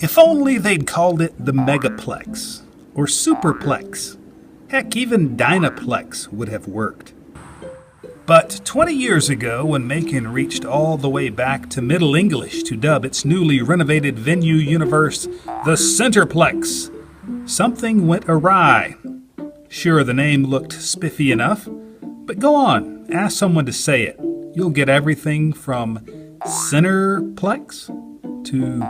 If only they'd called it the Megaplex or Superplex. Heck, even Dynaplex would have worked. But 20 years ago, when Macon reached all the way back to Middle English to dub its newly renovated venue universe the Centreplex, something went awry. Sure, the name looked spiffy enough, but go on, ask someone to say it. You'll get everything from Centerplex to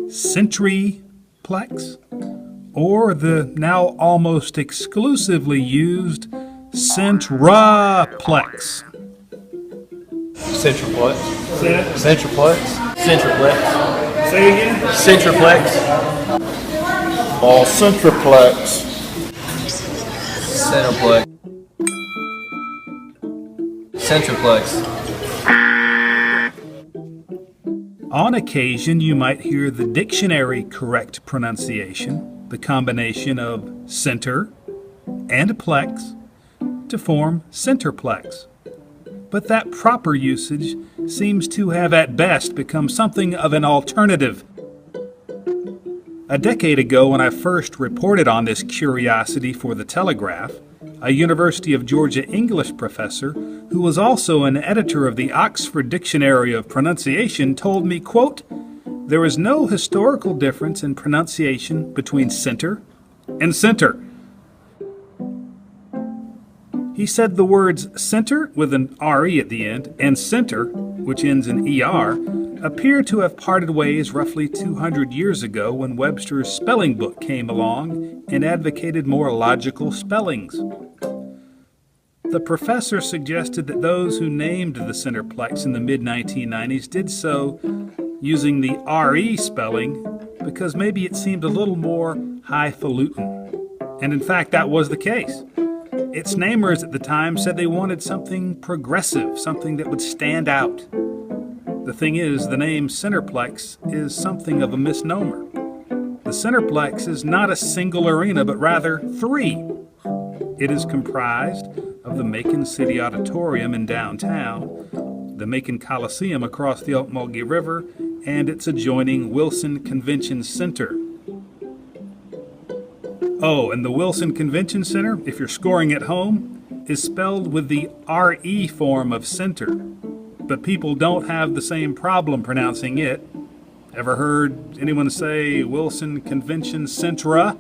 Centreplex, or the now almost exclusively used Centreplex. Centreplex. Say it. Centreplex. Centreplex. Say again. Centreplex. Centreplex. Centreplex. Centreplex. On occasion, you might hear the dictionary correct pronunciation, the combination of center and plex, to form Centreplex. But that proper usage seems to have at best become something of an alternative. A decade ago, when I first reported on this curiosity for the Telegraph, a University of Georgia English professor, who was also an editor of the Oxford Dictionary of Pronunciation, told me, quote, "There is no historical difference in pronunciation between center and center." He said the words center with an RE at the end and center, which ends in ER, appear to have parted ways roughly 200 years ago when Webster's spelling book came along and advocated more logical spellings. The professor suggested that those who named the Centreplex in the mid-1990s did so using the RE spelling because maybe it seemed a little more highfalutin. And in fact, that was the case. Its namers at the time said they wanted something progressive, something that would stand out. The thing is, the name Centreplex is something of a misnomer. The Centreplex is not a single arena, but rather three. It is comprised of the Macon City Auditorium in downtown, the Macon Coliseum across the Ocmulgee River, and its adjoining Wilson Convention Center. Oh, and the Wilson Convention Center, if you're scoring at home, is spelled with the RE form of center. But people don't have the same problem pronouncing it. Ever heard anyone say Wilson Convention Centra?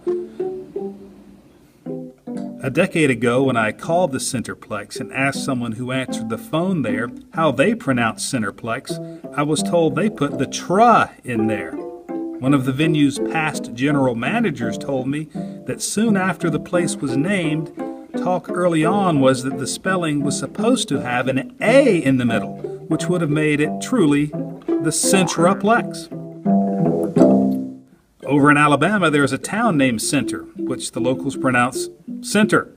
A decade ago, when I called the Centreplex and asked someone who answered the phone there how they pronounce Centreplex, I was told they put the tra in there. One of the venue's past general managers told me that soon after the place was named, talk early on was that the spelling was supposed to have an A in the middle, which would have made it truly the Centreplex. Over in Alabama, there's a town named Center, which the locals pronounce Center.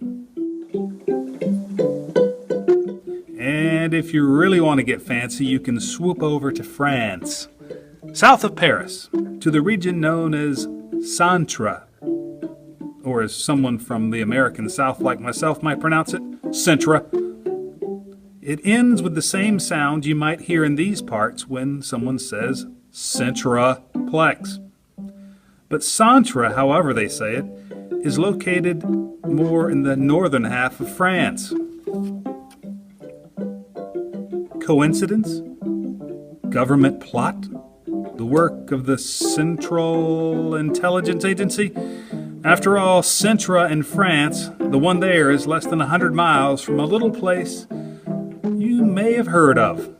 And if you really want to get fancy, you can swoop over to France, south of Paris, to the region known as Centre, or as someone from the American South like myself might pronounce it, Centre. It ends with the same sound you might hear in these parts when someone says Centreplex. But Centre, however they say it, is located more in the northern half of France. Coincidence? Government plot? The work of the Central Intelligence Agency? After all, Centre in France, the one there, is less than 100 miles from a little place you may have heard of.